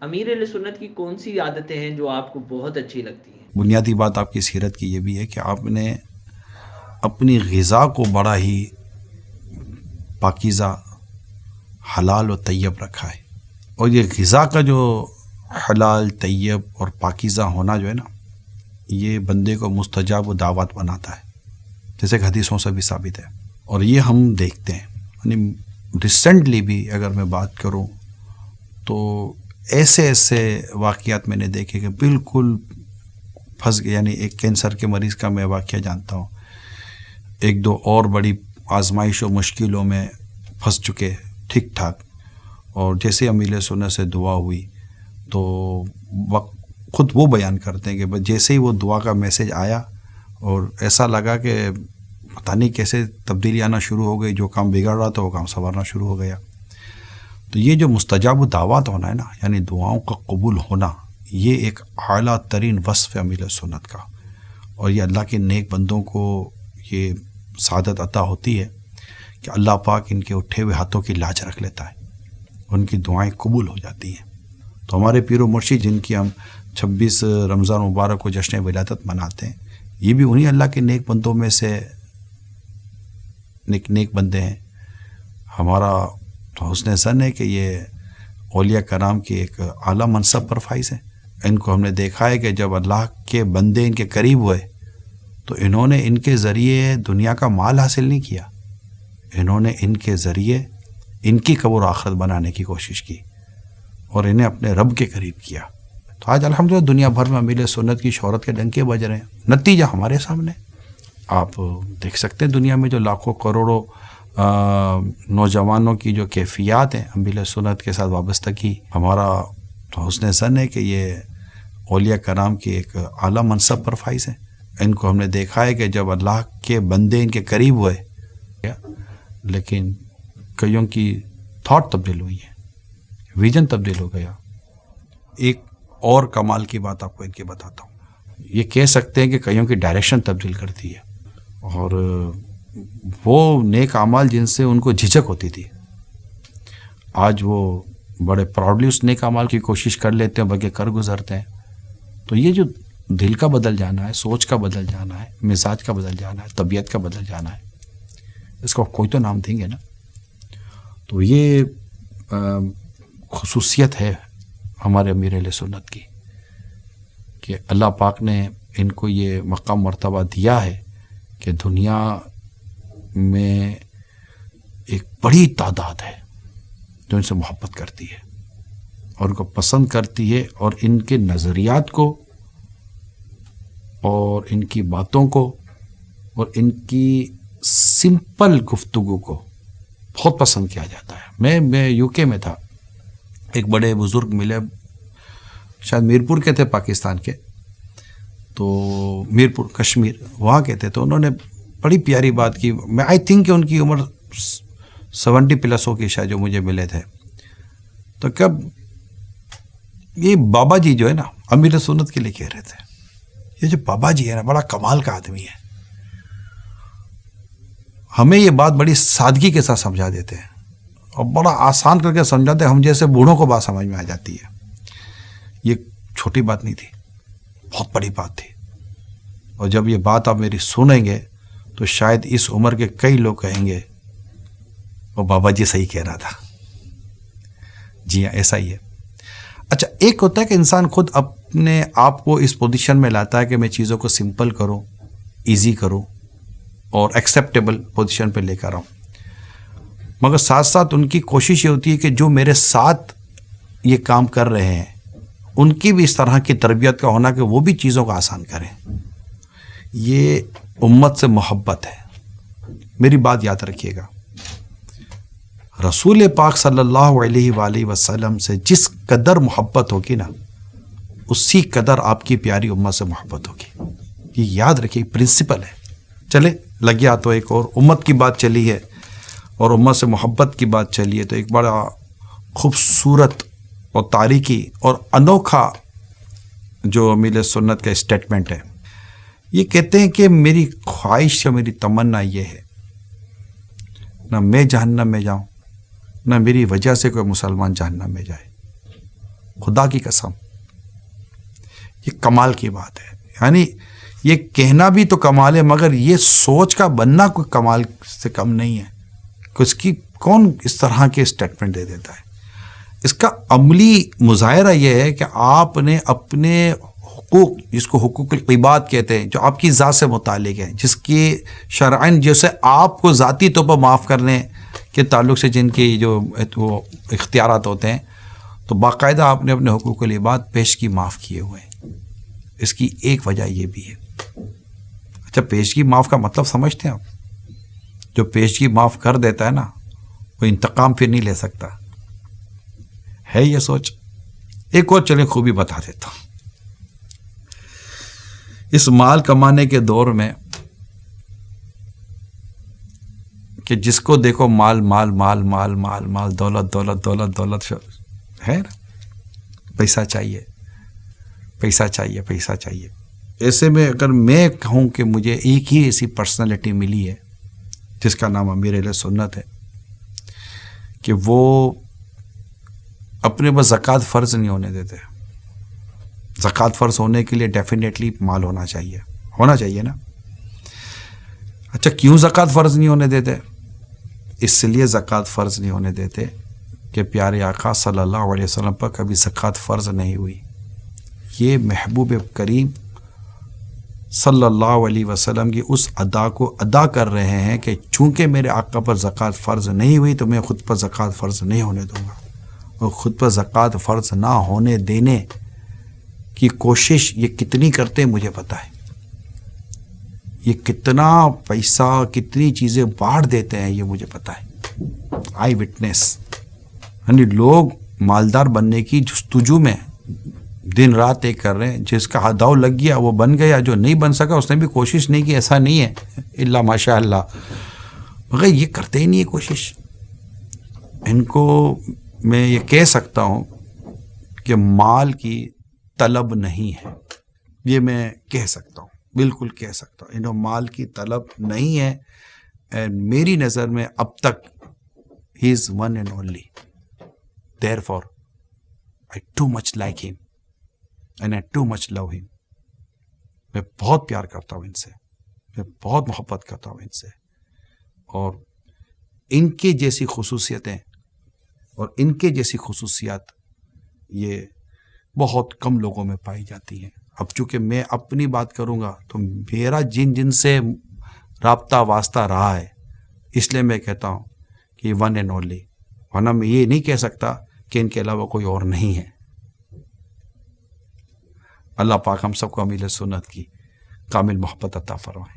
امیر اہل سنت کی کون سی عادتیں ہیں جو آپ کو بہت اچھی لگتی ہیں؟ بنیادی بات آپ کی سیرت کی یہ بھی ہے کہ آپ نے اپنی غذا کو بڑا ہی پاکیزہ، حلال و طیب رکھا ہے. اور یہ غذا کا جو حلال، طیب اور پاکیزہ ہونا جو ہے نا، یہ بندے کو مستجاب و دعوت بناتا ہے، جیسے کہ حدیثوں سے بھی ثابت ہے. اور یہ ہم دیکھتے ہیں، یعنی ریسنٹلی بھی اگر میں بات کروں تو ایسے ایسے واقعات میں نے دیکھے کہ بالکل پھنس گئے. یعنی ایک کینسر کے مریض کا میں واقعہ جانتا ہوں، ایک دو اور بڑی آزمائش و مشکلوں میں پھنس چکے ٹھیک ٹھاک. اور جیسے امیر سنت سے دعا ہوئی تو خود وہ بیان کرتے ہیں کہ جیسے ہی وہ دعا کا میسج آیا اور ایسا لگا کہ پتہ نہیں کیسے تبدیلی آنا شروع ہو گئی، جو کام بگڑ رہا تھا وہ کام سنورنا شروع ہو گیا. تو یہ جو مستجاب دعوات ہونا ہے نا، یعنی دعاؤں کا قبول ہونا، یہ ایک اعلیٰ ترین وصف ہے امیر سنت کا. اور یہ اللہ کے نیک بندوں کو یہ سعادت عطا ہوتی ہے کہ اللہ پاک ان کے اٹھے ہوئے ہاتھوں کی لاج رکھ لیتا ہے، ان کی دعائیں قبول ہو جاتی ہیں. تو ہمارے پیر و مرشد جن کی ہم 26 رمضان مبارک کو جشن ولادت مناتے ہیں، یہ بھی انہی اللہ کے نیک بندوں میں سے نیک بندے ہیں. ہمارا حسن ظن ہے کہ یہ اولیاء کرام کی ایک اعلیٰ منصب پر فائز ہیں. ان کو ہم نے دیکھا ہے کہ جب اللہ کے بندے ان کے قریب ہوئے تو انہوں نے ان کے ذریعے دنیا کا مال حاصل نہیں کیا، انہوں نے ان کے ذریعے ان کی قبر آخرت بنانے کی کوشش کی اور انہیں اپنے رب کے قریب کیا. تو آج الحمدللہ دنیا بھر میں امیر سنت کی شہرت کے ڈنکے بج رہے ہیں. نتیجہ ہمارے سامنے آپ دیکھ سکتے ہیں، دنیا میں جو لاکھوں کروڑوں نوجوانوں کی جو کیفیات ہیں امیر سنت کے ساتھ وابستگی، ہمارا حسن ظن ہے کہ یہ اولیاء کرام کی ایک اعلیٰ منصب پر فائز ہیں. ان کو ہم نے دیکھا ہے کہ جب اللہ کے بندے ان کے قریب ہوئے، لیکن کئیوں کی تھاٹ تبدیل ہوئی ہے، ویژن تبدیل ہو گیا. ایک اور کمال کی بات آپ کو ان کی بتاتا ہوں. یہ کہہ سکتے ہیں کہ کئیوں کی ڈائریکشن تبدیل کرتی ہے. اور وہ نیک اعمال جن سے ان کو جھجک ہوتی تھی، آج وہ بڑے پراؤڈلی اس نیک اعمال کی کوشش کر لیتے ہیں، بلکہ کر گزرتے ہیں. تو یہ جو دل کا بدل جانا ہے، سوچ کا بدل جانا ہے، مزاج کا بدل جانا ہے، طبیعت کا بدل جانا ہے، اس کو کوئی تو نام دیں گے نا. تو یہ خصوصیت ہے ہمارے امیر اہل سنت کی کہ اللہ پاک نے ان کو یہ مقام مرتبہ دیا ہے کہ دنیا میں ایک بڑی تعداد ہے جو ان سے محبت کرتی ہے اور ان کو پسند کرتی ہے، اور ان کے نظریات کو اور ان کی باتوں کو اور ان کی سمپل گفتگو کو بہت پسند کیا جاتا ہے. میں یو کے میں تھا، ایک بڑے بزرگ ملے، شاید میرپور کے تھے، پاکستان کے، تو میرپور کشمیر وہاں کے تھے. تو انہوں نے بڑی پیاری بات کی. میں آئی تھنک کہ ان کی عمر 70+ ہو کی شاید، جو مجھے ملے تھے. تو کب یہ بابا جی جو ہے نا امیر سنت کے لیے کہہ رہے تھے، یہ جو بابا جی ہے نا بڑا کمال کا آدمی ہے. ہمیں یہ بات بڑی سادگی کے ساتھ سمجھا دیتے ہیں اور بڑا آسان کر کے سمجھاتے ہیں، ہم جیسے بوڑھوں کو بات سمجھ میں آ جاتی ہے. یہ چھوٹی بات نہیں تھی، بہت بڑی بات تھی. اور جب یہ بات آپ میری سنیں گے تو شاید اس عمر کے کئی لوگ کہیں گے وہ بابا جی صحیح کہہ رہا تھا. جی ہاں، ایسا ہی ہے. اچھا، ایک ہوتا ہے کہ انسان خود اپنے آپ کو اس پوزیشن میں لاتا ہے کہ میں چیزوں کو سمپل کروں، ایزی کروں اور ایکسیپٹیبل پوزیشن پہ لے کر آؤں. مگر ساتھ ساتھ ان کی کوشش یہ ہوتی ہے کہ جو میرے ساتھ یہ کام کر رہے ہیں ان کی بھی اس طرح کی تربیت کا ہونا کہ وہ بھی چیزوں کو آسان کریں. یہ امت سے محبت ہے. میری بات یاد رکھیے گا، رسول پاک صلی اللہ علیہ وآلہ وسلم سے جس قدر محبت ہوگی نا، اسی قدر آپ کی پیاری امت سے محبت ہوگی. یہ یاد رکھیے، پرنسپل ہے. چلے لگ گیا تو ایک اور امت کی بات چلی ہے اور امت سے محبت کی بات چلی ہے، تو ایک بڑا خوبصورت اور تاریخی اور انوکھا جو امیر سنت کا اسٹیٹمنٹ ہے. یہ کہتے ہیں کہ میری خواہش یا میری تمنا یہ ہے، نہ میں جہنم میں جاؤں، نہ میری وجہ سے کوئی مسلمان جہنم میں جائے. خدا کی قسم یہ کمال کی بات ہے. یعنی یہ کہنا بھی تو کمال ہے، مگر یہ سوچ کا بننا کوئی کمال سے کم نہیں ہے کہ اس کی کون اس طرح کے اسٹیٹمنٹ دے دیتا ہے. اس کا عملی مظاہرہ یہ ہے کہ آپ نے اپنے حقوق، جس کو حقوق العباد کہتے ہیں، جو آپ کی ذات سے متعلق ہیں، جس کی شرعاً جیسے آپ کو ذاتی طور پر معاف کرنے کے تعلق سے جن کی جو وہ اختیارات ہوتے ہیں، تو باقاعدہ آپ نے اپنے حقوق العباد پیشگی معاف کیے ہوئے ہیں. اس کی ایک وجہ یہ بھی ہے. اچھا، پیشگی معاف کا مطلب سمجھتے ہیں آپ؟ جو پیشگی معاف کر دیتا ہے نا، وہ انتقام پھر نہیں لے سکتا ہے. یہ سوچ. ایک اور چلیں خوبی بتا دیتا ہوں. اس مال کمانے کے دور میں کہ جس کو دیکھو مال مال مال مال مال مال، دولت دولت دولت دولت ہے نا، پیسہ چاہیے پیسہ چاہیے پیسہ چاہیے. ایسے میں اگر میں کہوں کہ مجھے ایک ہی ایسی پرسنالٹی ملی ہے جس کا نام امیر اہل سنت ہے، کہ وہ اپنے بس زکوٰۃ فرض نہیں ہونے دیتے. زکوٰۃ فرض ہونے کے لیے ڈیفینیٹلی مال ہونا چاہیے نا. اچھا، کیوں زکوٰۃ فرض نہیں ہونے دیتے؟ اس لیے زکوٰۃ فرض نہیں ہونے دیتے کہ پیارے آقا صلی اللہ علیہ وسلم پر کبھی زکوٰۃ فرض نہیں ہوئی. یہ محبوب کریم صلی اللہ علیہ وسلم کی اس ادا کو ادا کر رہے ہیں کہ چونکہ میرے آقا پر زکوٰۃ فرض نہیں ہوئی تو میں خود پر زکوٰۃ فرض نہیں ہونے دوں گا. اور خود پر زکوٰۃ فرض نہ ہونے دینے کی کوشش یہ کتنی کرتے ہیں مجھے پتہ ہے. یہ کتنا پیسہ، کتنی چیزیں بانٹ دیتے ہیں یہ مجھے پتہ ہے. آئی وٹنس. یعنی لوگ مالدار بننے کی جستجو میں دن رات ایک کر رہے ہیں. جس کا ہداؤ لگ گیا وہ بن گیا، جو نہیں بن سکا اس نے بھی کوشش نہیں کی. ایسا نہیں ہے الا ماشاء اللہ، مگر یہ کرتے ہی نہیں ہے کوشش. ان کو میں یہ کہہ سکتا ہوں کہ مال کی طلب نہیں ہے. یہ میں کہہ سکتا ہوں، بالکل کہہ سکتا ہوں. انہوں مال کی طلب نہیں ہے. اینڈ میری نظر میں اب تک ہی is one and only. There for I too much like him and I too much love him. میں بہت پیار کرتا ہوں ان سے، میں بہت محبت کرتا ہوں ان سے. اور ان کے جیسی خصوصیتیں اور ان کے جیسی خصوصیات یہ بہت کم لوگوں میں پائی جاتی ہیں. اب چونکہ میں اپنی بات کروں گا تو میرا جن سے رابطہ واسطہ رہا ہے، اس لیے میں کہتا ہوں کہ ون اینڈ اونلی. ورنہ میں یہ نہیں کہہ سکتا کہ ان کے علاوہ کوئی اور نہیں ہے. اللہ پاک ہم سب کو امیر سنت کی کامل محبت عطا فرمائے.